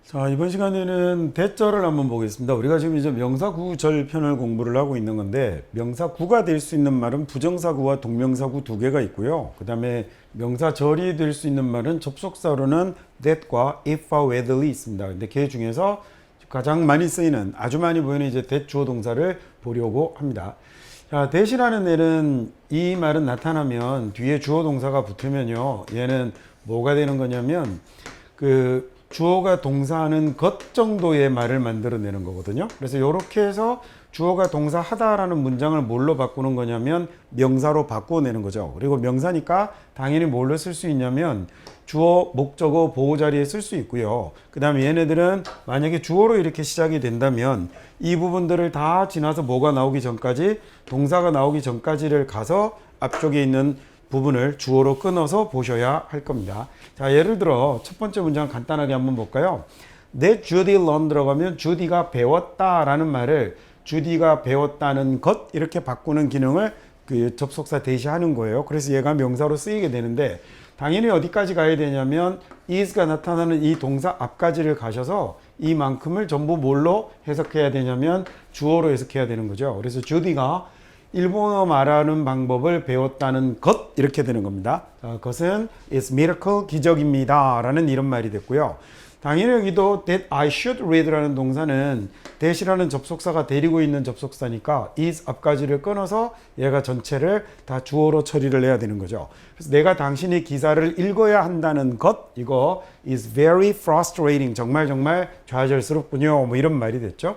자, 이번 시간에는 대절을 한번 보겠습니다. 우리가 지금 이제 명사구절 편을 공부를 하고 있는 건데, 명사구가 될 수 있는 말은 부정사구와 동명사구 두 개가 있고요. 그 다음에 명사절이 될 수 있는 말은 접속사로는 that과 if와 whether이 있습니다. 근데 그 중에서 가장 많이 쓰이는, 아주 많이 보이는 이제 that 주어 동사를 보려고 합니다. 자, that이라는 애는 이 말은 나타나면 뒤에 주어 동사가 붙으면요, 얘는 뭐가 되는 거냐면 주어가 동사하는 것 정도의 말을 만들어내는 거거든요. 그래서 이렇게 해서 주어가 동사하다라는 문장을 뭘로 바꾸는 거냐면 명사로 바꿔내는 거죠. 그리고 명사니까 당연히 뭘로 쓸 수 있냐면 주어, 목적어, 보호 자리에 쓸 수 있고요. 그 다음에 얘네들은 만약에 주어로 이렇게 시작이 된다면 이 부분들을 다 지나서 뭐가 나오기 전까지, 동사가 나오기 전까지를 가서 앞쪽에 있는 부분을 주어로 끊어서 보셔야 할 겁니다. 자, 예를 들어 첫 번째 문장 간단하게 한번 볼까요? That Judy learned 들어가면 주디가 배웠다라는 말을 주디가 배웠다는 것 이렇게 바꾸는 기능을 접속사 대시하는 거예요. 그래서 얘가 명사로 쓰이게 되는데, 당연히 어디까지 가야 되냐면 is가 나타나는 이 동사 앞까지를 가셔서 이만큼을 전부 뭘로 해석해야 되냐면 주어로 해석해야 되는 거죠. 그래서 주디가 일본어 말하는 방법을 배웠다는 것 이렇게 되는 겁니다. 자, 그것은 is miracle 기적입니다 라는 이런 말이 됐고요. 당연히 여기도 that I should read라는 동사는 that이라는 접속사가 데리고 있는 접속사니까 is 앞까지를 끊어서 얘가 전체를 다 주어로 처리를 해야 되는 거죠. 그래서 내가 당신의 기사를 읽어야 한다는 것, 이거 is very frustrating, 정말 좌절스럽군요, 뭐 이런 말이 됐죠.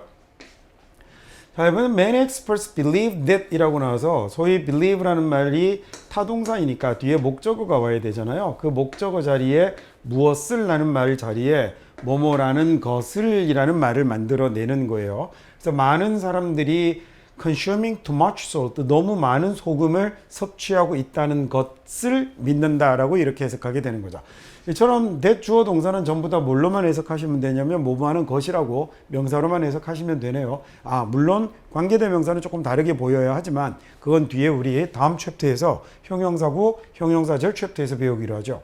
자, 이번엔 many experts believe that 이라고 나와서, 소위 believe라는 말이 타동사이니까 뒤에 목적어가 와야 되잖아요. 그 목적어 자리에 무엇을 라는 말 자리에 뭐뭐라는 것을 이라는 말을 만들어내는 거예요. 그래서 많은 사람들이 consuming too much salt, 너무 많은 소금을 섭취하고 있다는 것을 믿는다라고 이렇게 해석하게 되는 거죠. 이처럼 that 주어 동사는 전부 다 뭘로만 해석하시면 되냐면 뭐뭐하는 것이라고 명사로만 해석하시면 되네요. 물론 관계대명사는 조금 다르게 보여야 하지만 그건 뒤에 우리 다음 챕터에서 형용사구, 형용사절 챕터에서 배우기로 하죠.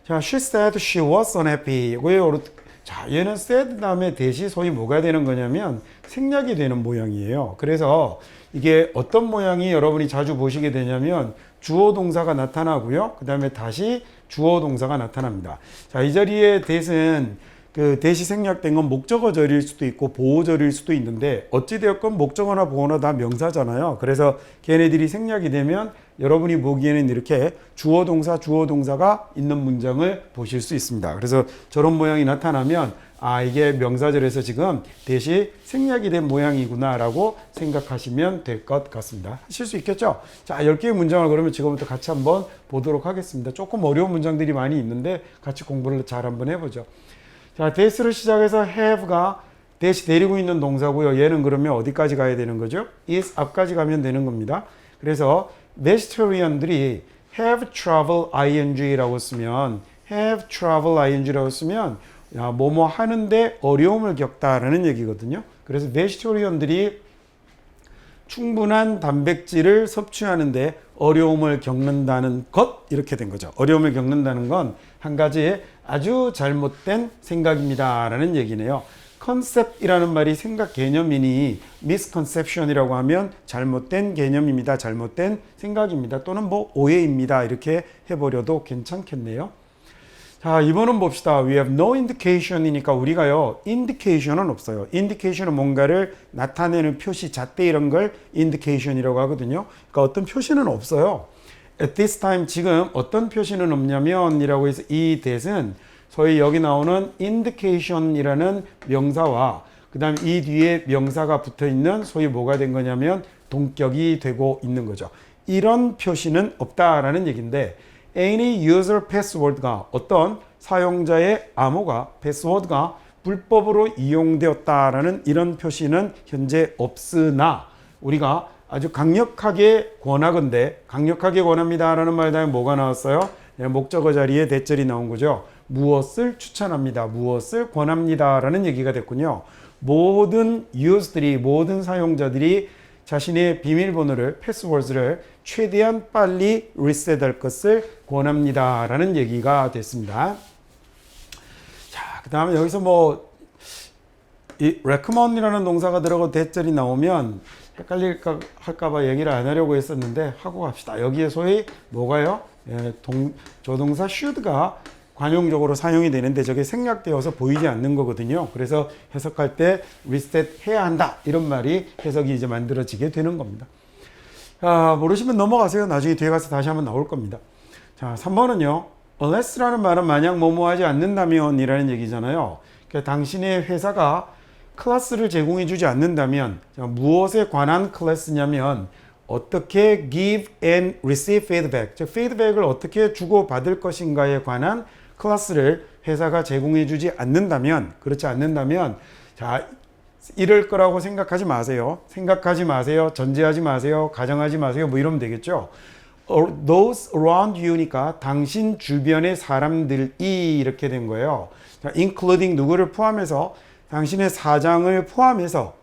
자, she said she was unhappy. 자, 얘는 said 다음에 대시 소위 뭐가 되는 거냐면 생략이 되는 모양이에요. 그래서 이게 어떤 모양이 여러분이 자주 보시게 되냐면 주어 동사가 나타나고요. 그 다음에 다시 주어 동사가 나타납니다. 자, 이 자리에 that은 that이 생략된 건 목적어절일 수도 있고 보호절일 수도 있는데 어찌되었건 목적어나 보호나 다 명사잖아요. 그래서 걔네들이 생략이 되면 여러분이 보기에는 이렇게 주어 동사가 있는 문장을 보실 수 있습니다. 그래서 저런 모양이 나타나면 이게 명사절에서 지금 that이 생략이 된 모양이구나 라고 생각하시면 될 것 같습니다. 하실 수 있겠죠? 자, 10개의 문장을 그러면 지금부터 같이 한번 보도록 하겠습니다. 조금 어려운 문장들이 많이 있는데 같이 공부를 잘 한번 해보죠. 자, that를 시작해서 have가 that이 데리고 있는 동사고요. 얘는 그러면 어디까지 가야 되는 거죠? is 앞까지 가면 되는 겁니다. 그래서 vegetarian들이 have trouble ing라고 쓰면 뭐뭐 하는데 어려움을 겪다라는 얘기거든요. 그래서 vegetarian들이 충분한 단백질을 섭취하는데 어려움을 겪는다는 것 이렇게 된 거죠. 어려움을 겪는다는 건 한 가지의 아주 잘못된 생각입니다 라는 얘기네요. 컨셉이라는 말이 생각 개념이니 misconception이라고 하면 잘못된 개념입니다, 잘못된 생각입니다, 또는 뭐 오해입니다 이렇게 해버려도 괜찮겠네요. 자, 이번은 봅시다. We have no indication이니까 우리가요, indication은 없어요. indication은 뭔가를 나타내는 표시, 잣대 이런 걸 indication이라고 하거든요. 그러니까 어떤 표시는 없어요. At this time, 지금 어떤 표시는 없냐면 이라고 해서 이 that은 소위 여기 나오는 indication이라는 명사와 그 다음 이 뒤에 명사가 붙어 있는 소위 뭐가 된 거냐면 동격이 되고 있는 거죠. 이런 표시는 없다라는 얘기인데, any user password가 어떤 사용자의 암호가 패스워드가 불법으로 이용되었다라는 이런 표시는 현재 없으나 우리가 아주 강력하게 권하건대, 강력하게 권합니다라는 말 다음에 뭐가 나왔어요? 목적어 자리에 대절이 나온 거죠. 무엇을 추천합니다, 무엇을 권합니다라는 얘기가 됐군요. 모든 유저들이, 모든 사용자들이 자신의 비밀번호를, 패스워드를 최대한 빨리 리셋할 것을 권합니다 라는 얘기가 됐습니다. 자, 그 다음에 여기서 뭐 이 recommend이라는 동사가 들어가고 대절이 나오면 헷갈릴까 할까봐 얘기를 안 하려고 했었는데 하고 갑시다. 여기에 소위 뭐가요? 예, 조동사 should가 관용적으로 사용이 되는데 저게 생략되어서 보이지 않는 거거든요. 그래서 해석할 때 reset 해야 한다 이런 말이 해석이 이제 만들어지게 되는 겁니다. 자, 모르시면 넘어가세요. 나중에 뒤에 가서 다시 한번 나올 겁니다. 자, 3번은요. unless라는 말은 만약 뭐뭐 하지 않는다면 이라는 얘기잖아요. 그러니까 당신의 회사가 클래스를 제공해 주지 않는다면 무엇에 관한 클래스냐면 어떻게 give and receive feedback, 즉 feedback을 어떻게 주고 받을 것인가에 관한 클래스를 회사가 제공해 주지 않는다면, 그렇지 않는다면 자, 이럴 거라고 생각하지 마세요. 생각하지 마세요. 전제하지 마세요. 가정하지 마세요. 뭐 이러면 되겠죠. Those around you니까 당신 주변의 사람들이 이렇게 된 거예요. 자, including 누구를 포함해서 당신의 사장을 포함해서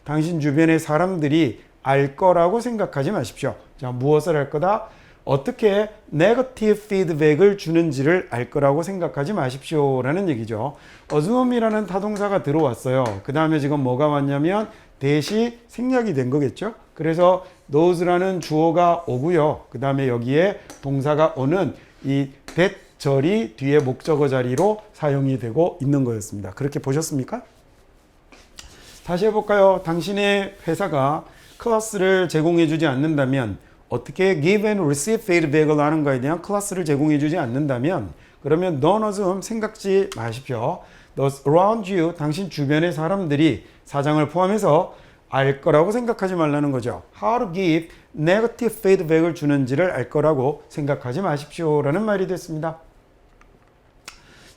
당신 주변의 사람들이 알 거라고 생각하지 마십시오. 자, 무엇을 알 거다? 어떻게 네거티브 피드백을 주는지를 알 거라고 생각하지 마십시오 라는 얘기죠. assume이라는 타동사가 들어왔어요. 그 다음에 지금 뭐가 왔냐면 대시 생략이 된 거겠죠. 그래서 those라는 주어가 오고요. 그 다음에 여기에 동사가 오는 이 that절이 뒤에 목적어 자리로 사용이 되고 있는 거였습니다. 그렇게 보셨습니까? 다시 해볼까요? 당신의 회사가 클래스를 제공해 주지 않는다면 어떻게 give and receive feedback을 하는 거에 대한 클래스를 제공해 주지 않는다면 그러면 don't assume 생각지 마십시오. Those around you 당신 주변의 사람들이 사장을 포함해서 알 거라고 생각하지 말라는 거죠. How to give negative feedback을 주는지를 알 거라고 생각하지 마십시오 라는 말이 됐습니다.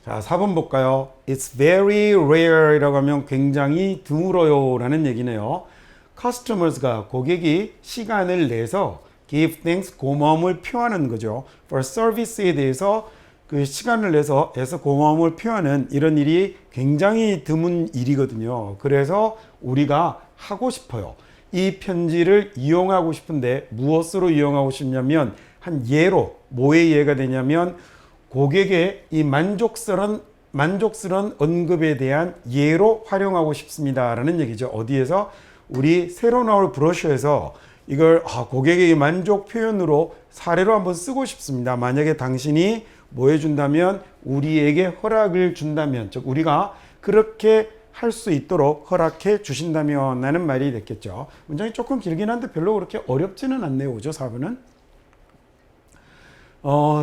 자, 4번 볼까요? It's very rare 이라고 하면 굉장히 드물어요 라는 얘기네요. Customers가 고객이 시간을 내서 give thanks 고마움을 표하는 거죠. For service에 대해서 그 시간을 내서 고마움을 표하는 이런 일이 굉장히 드문 일이거든요. 그래서 우리가 하고 싶어요. 이 편지를 이용하고 싶은데 무엇으로 이용하고 싶냐면 한 예로 뭐의 예가 되냐면 고객의 이 만족스러운 언급에 대한 예로 활용하고 싶습니다 라는 얘기죠. 어디에서? 우리 새로 나올 브로셔에서 이걸 고객의 만족 표현으로 사례로 한번 쓰고 싶습니다. 만약에 당신이 뭐 해준다면 우리에게 허락을 준다면 즉 우리가 그렇게 할 수 있도록 허락해 주신다면 라는 말이 됐겠죠. 문장이 조금 길긴 한데 별로 그렇게 어렵지는 않네요. 오죠 4번은.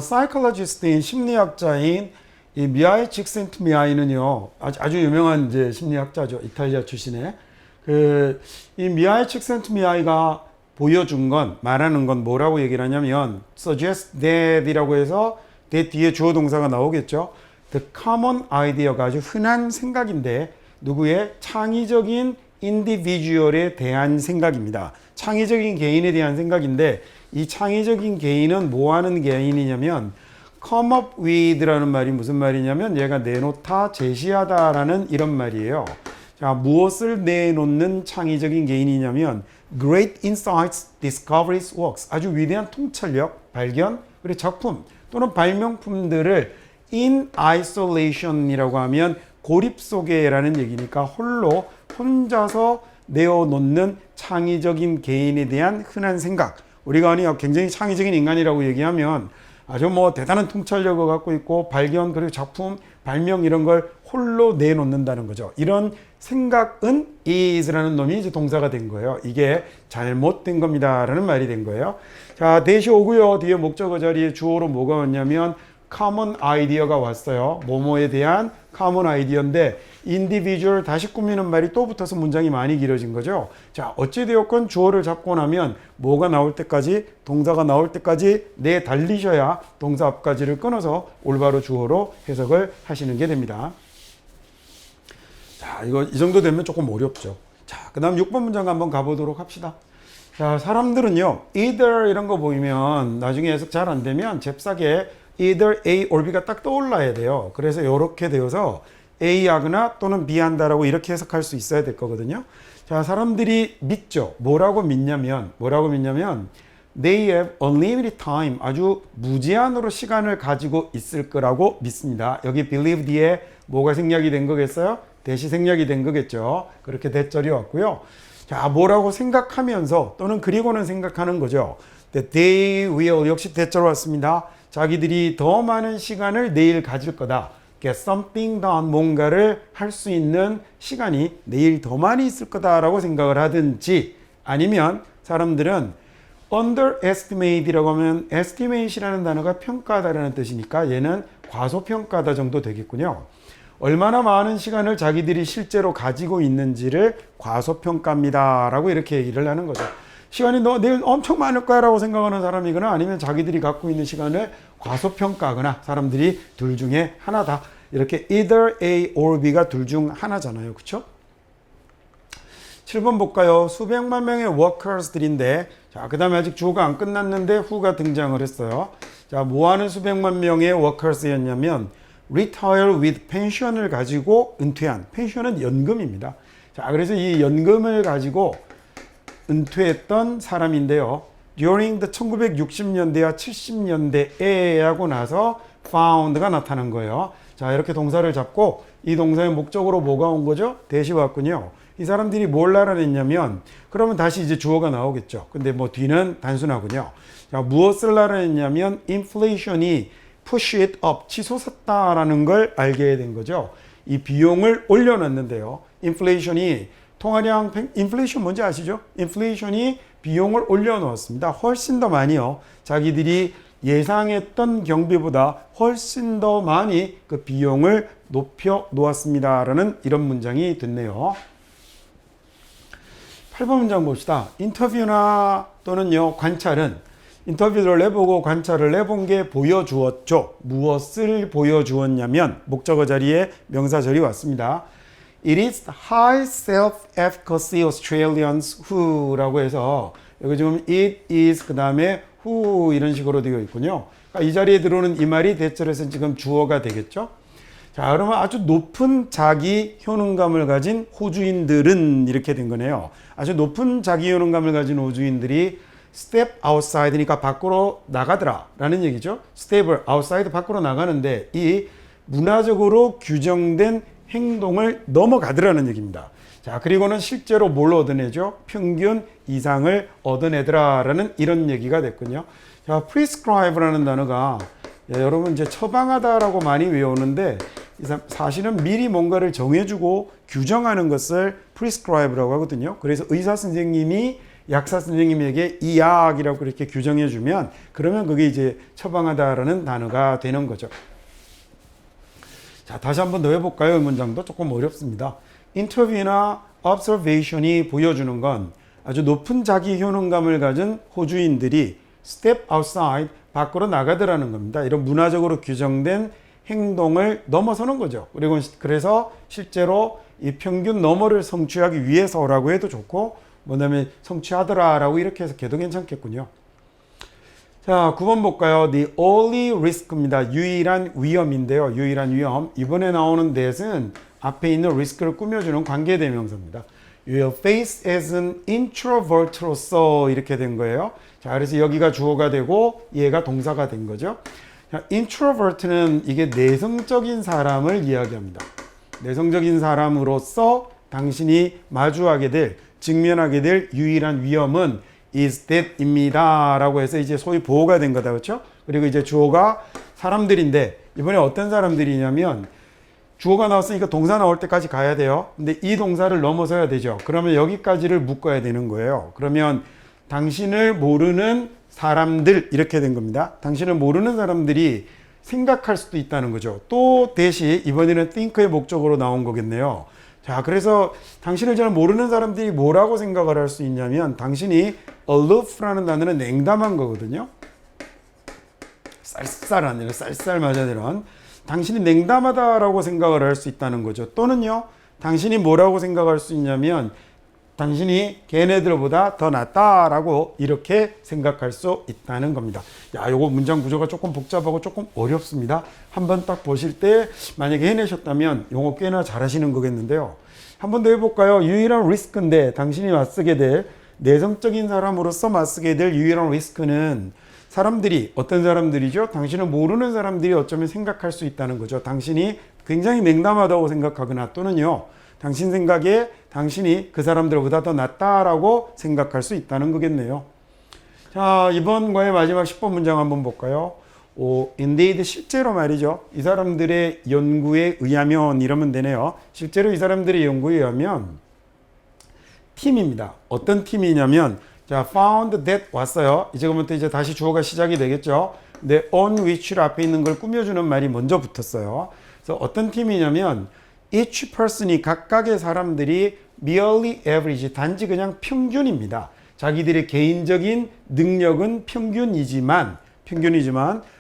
사이콜로지스트인 심리학자인 이 미하일 칙센트미하이는요 아주 유명한 이제 심리학자죠. 이탈리아 출신의 이 미하일 칙센트미하이가 보여준 건 말하는 건 뭐라고 얘기를 하냐면 suggest that이라고 해서 that 뒤에 주어 동사가 나오겠죠. The common idea가 아주 흔한 생각인데 누구의 창의적인 individual에 대한 생각입니다. 창의적인 개인에 대한 생각인데 이 창의적인 개인은 뭐 하는 개인이냐면 come up with라는 말이 무슨 말이냐면 얘가 내놓다 제시하다라는 이런 말이에요. 자, 무엇을 내놓는 창의적인 개인이냐면 great insights, discoveries, works 아주 위대한 통찰력, 발견, 그리고 작품 또는 발명품들을 in isolation이라고 하면 고립 속에라는 얘기니까 혼자서 내어놓는 창의적인 개인에 대한 흔한 생각. 우리가 아니 굉장히 창의적인 인간이라고 얘기하면 아주 뭐 대단한 통찰력을 갖고 있고 발견 그리고 작품, 발명 이런 걸 홀로 내놓는다는 거죠. 이런 생각은 is라는 놈이 이제 동사가 된 거예요. 이게 잘못된 겁니다 라는 말이 된 거예요. 자, 대시 오고요. 뒤에 목적어 자리에 주어로 뭐가 왔냐면 common idea가 왔어요. 뭐뭐에 대한 common idea인데 individual 다시 꾸미는 말이 또 붙어서 문장이 많이 길어진 거죠. 자, 어찌되었건 주어를 잡고 나면 뭐가 나올 때까지 동사가 나올 때까지 달리셔야 동사 앞까지를 끊어서 올바로 주어로 해석을 하시는 게 됩니다. 자, 이 정도 되면 조금 어렵죠. 자, 그 다음 6번 문장 한번 가보도록 합시다. 자, 사람들은요 either 이런 거 보이면 나중에 해석 잘 안 되면 잽싸게 either A or B가 딱 떠올라야 돼요. 그래서 이렇게 되어서 A 하거나 또는 B 한다라고 이렇게 해석할 수 있어야 될 거거든요. 자, 사람들이 믿죠. 뭐라고 믿냐면 they have unlimited time 아주 무제한으로 시간을 가지고 있을 거라고 믿습니다. 여기 believe 뒤에 뭐가 생략이 된 거겠어요? 대시 생략이 된 거겠죠. 그렇게 대절이 왔고요. 자, 뭐라고 생각하면서 또는 그리고는 생각하는 거죠. They will 역시 대절 왔습니다. 자기들이 더 많은 시간을 내일 가질 거다. Get something done, 뭔가를 할 수 있는 시간이 내일 더 많이 있을 거다라고 생각을 하든지, 아니면 사람들은 underestimate이라고 하면 estimate이라는 단어가 평가하다라는 뜻이니까 얘는 과소평가다 정도 되겠군요. 얼마나 많은 시간을 자기들이 실제로 가지고 있는지를 과소평가합니다 라고 이렇게 얘기를 하는 거죠. 시간이 너 내일 엄청 많을 거야 라고 생각하는 사람이거나, 아니면 자기들이 갖고 있는 시간을 과소평가하거나, 사람들이 둘 중에 하나다. 이렇게 either A or B가 둘 중 하나잖아요. 그쵸? 7번 볼까요? 수백만 명의 workers들인데, 자, 그 다음에 아직 주어가 안 끝났는데 who가 등장을 했어요. 자, 뭐하는 수백만 명의 workers였냐면 retire with pension을 가지고 은퇴한, pension은 연금입니다. 자, 그래서 이 연금을 가지고 은퇴했던 사람인데요. during the 1960년대와 70년대에 하고 나서 found가 나타난 거예요. 자, 이렇게 동사를 잡고 이 동사의 목적으로 뭐가 온 거죠? 대시 왔군요. 이 사람들이 뭘 나타냈냐면, 그러면 다시 이제 주어가 나오겠죠. 근데 뭐 뒤는 단순하군요. 자, 무엇을 나타냈냐면 inflation이 push it up, 치솟았다라는 걸 알게 된 거죠. 이 비용을 올려놨는데요. 인플레이션이 통화량, 인플레이션 뭔지 아시죠? 인플레이션이 비용을 올려놓았습니다. 훨씬 더 많이요. 자기들이 예상했던 경비보다 훨씬 더 많이 그 비용을 높여 놓았습니다. 라는 이런 문장이 됐네요. 8번 문장 봅시다. 인터뷰나 또는요, 관찰은 인터뷰를 해보고 관찰을 해본 게 보여주었죠. 무엇을 보여주었냐면 목적어 자리에 명사절이 왔습니다. It is high self-efficacy Australians who라고 해서 여기 지금 it is 그 다음에 who 이런 식으로 되어 있군요. 그러니까 이 자리에 들어오는 이 말이 대절에서 지금 주어가 되겠죠. 자, 그러면 아주 높은 자기 효능감을 가진 호주인들은 이렇게 된 거네요. 아주 높은 자기 효능감을 가진 호주인들이 step outside니까 밖으로 나가더라 라는 얘기죠. step outside 밖으로 나가는데 이 문화적으로 규정된 행동을 넘어가더라는 얘기입니다. 자, 그리고는 실제로 뭘 얻어내죠? 평균 이상을 얻어내더라 라는 이런 얘기가 됐군요. 자, prescribe라는 단어가 여러분 이제 처방하다라고 많이 외우는데 사실은 미리 뭔가를 정해주고 규정하는 것을 prescribe라고 하거든요. 그래서 의사 선생님이 약사 선생님에게 이 약이라고 이렇게 규정해 주면 그러면 그게 이제 처방하다라는 단어가 되는 거죠. 자, 다시 한번 더 해볼까요? 이 문장도 조금 어렵습니다. 인터뷰나 observation이 보여주는 건 아주 높은 자기 효능감을 가진 호주인들이 step outside, 밖으로 나가더라는 겁니다. 이런 문화적으로 규정된 행동을 넘어서는 거죠. 그리고 그래서 실제로 이 평균 너머를 성취하기 위해서라고 해도 좋고, 뭐냐면 성취하더라라고 이렇게 해서 걔도 괜찮겠군요. 자, 9번 볼까요? The only risk입니다. 유일한 위험인데요. 유일한 위험. 이번에 나오는 that은 앞에 있는 risk를 꾸며주는 관계대명사입니다. You will face as an introvert로서 이렇게 된 거예요. 자, 그래서 여기가 주어가 되고 얘가 동사가 된 거죠. 자, introvert는 이게 내성적인 사람을 이야기합니다. 내성적인 사람으로서 당신이 마주하게 될, 직면하게 될 유일한 위험은 is that입니다. 라고 해서 이제 소위 보호가 된 거다. 그렇죠? 그리고 이제 주어가 사람들인데 이번에 어떤 사람들이냐면 주어가 나왔으니까 동사 나올 때까지 가야 돼요. 근데 이 동사를 넘어서야 되죠. 그러면 여기까지를 묶어야 되는 거예요. 그러면 당신을 모르는 사람들 이렇게 된 겁니다. 당신을 모르는 사람들이 생각할 수도 있다는 거죠. 또 대시 이번에는 think의 목적으로 나온 거겠네요. 자, 그래서 당신을 잘 모르는 사람들이 뭐라고 생각을 할 수 있냐면 당신이 aloof라는 단어는 냉담한 거거든요. 쌀쌀한, 쌀쌀 맞아들은 당신이 냉담하다라고 생각을 할 수 있다는 거죠. 또는요, 당신이 뭐라고 생각할 수 있냐면 당신이 걔네들보다 더 낫다라고 이렇게 생각할 수 있다는 겁니다. 야, 요거 문장 구조가 조금 복잡하고 조금 어렵습니다. 한번 딱 보실 때 만약에 해내셨다면 요거 꽤나 잘하시는 거겠는데요. 한번 더 해볼까요? 유일한 리스크인데 당신이 맞서게 될, 내성적인 사람으로서 맞서게 될 유일한 리스크는 사람들이, 어떤 사람들이죠? 당신을 모르는 사람들이 어쩌면 생각할 수 있다는 거죠. 당신이 굉장히 냉담하다고 생각하거나 또는요, 당신 생각에 당신이 그 사람들보다 더 낫다라고 생각할 수 있다는 거겠네요. 자, 이번 과의 마지막 10번 문장 한번 볼까요? indeed, 실제로 말이죠. 이 사람들의 연구에 의하면 이러면 되네요. 실제로 이 사람들의 연구에 의하면 팀입니다. 어떤 팀이냐면, 자, found that 왔어요. 이제부터 이제 다시 주어가 시작이 되겠죠. 근데 on which를 앞에 있는 걸 꾸며주는 말이 먼저 붙었어요. 그래서 어떤 팀이냐면 each person이 각각의 사람들이 merely average, 단지 그냥 평균입니다. 자기들의 개인적인 능력은 평균이지만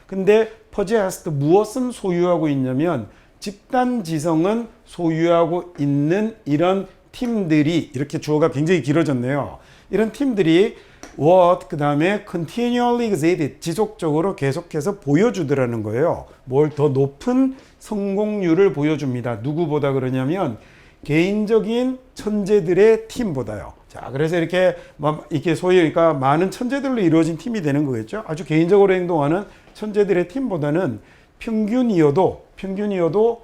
근데 possessed, 무엇은 소유하고 있냐면 집단 지성은 소유하고 있는 이런 팀들이, 이렇게 주어가 굉장히 길어졌네요. 이런 팀들이 what 그 다음에 continually exhibit, 지속적으로 계속해서 보여주더라는 거예요. 뭘 더 높은 성공률을 보여줍니다. 누구보다 그러냐면 개인적인 천재들의 팀보다요. 자, 그래서 이렇게 소위 그러니까 많은 천재들로 이루어진 팀이 되는 거겠죠. 아주 개인적으로 행동하는 천재들의 팀보다는 평균이어도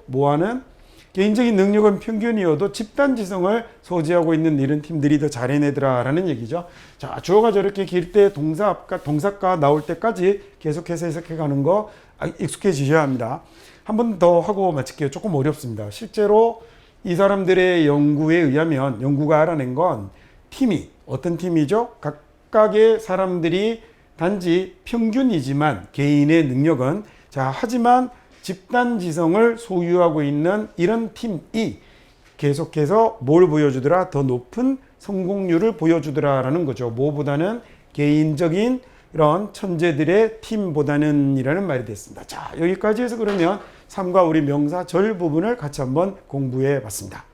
뭐하는 개인적인 능력은 평균이어도 집단지성을 소지하고 있는 이런 팀들이 더 잘 해내더라라는 얘기죠. 자, 주어가 저렇게 길 때 동사가 나올 때까지 계속해서 해석해 가는 거 익숙해지셔야 합니다. 한 번 더 하고 마칠게요. 조금 어렵습니다. 실제로 이 사람들의 연구에 의하면, 연구가 알아낸 건 팀이 어떤 팀이죠? 각각의 사람들이 단지 평균이지만 개인의 능력은, 자, 하지만 집단 지성을 소유하고 있는 이런 팀이 계속해서 뭘 보여주더라? 더 높은 성공률을 보여주더라라는 거죠. 뭐보다는 개인적인 이런 천재들의 팀보다는 이라는 말이 됐습니다. 자, 여기까지 해서 그러면 3과 우리 명사 절 부분을 같이 한번 공부해 봤습니다.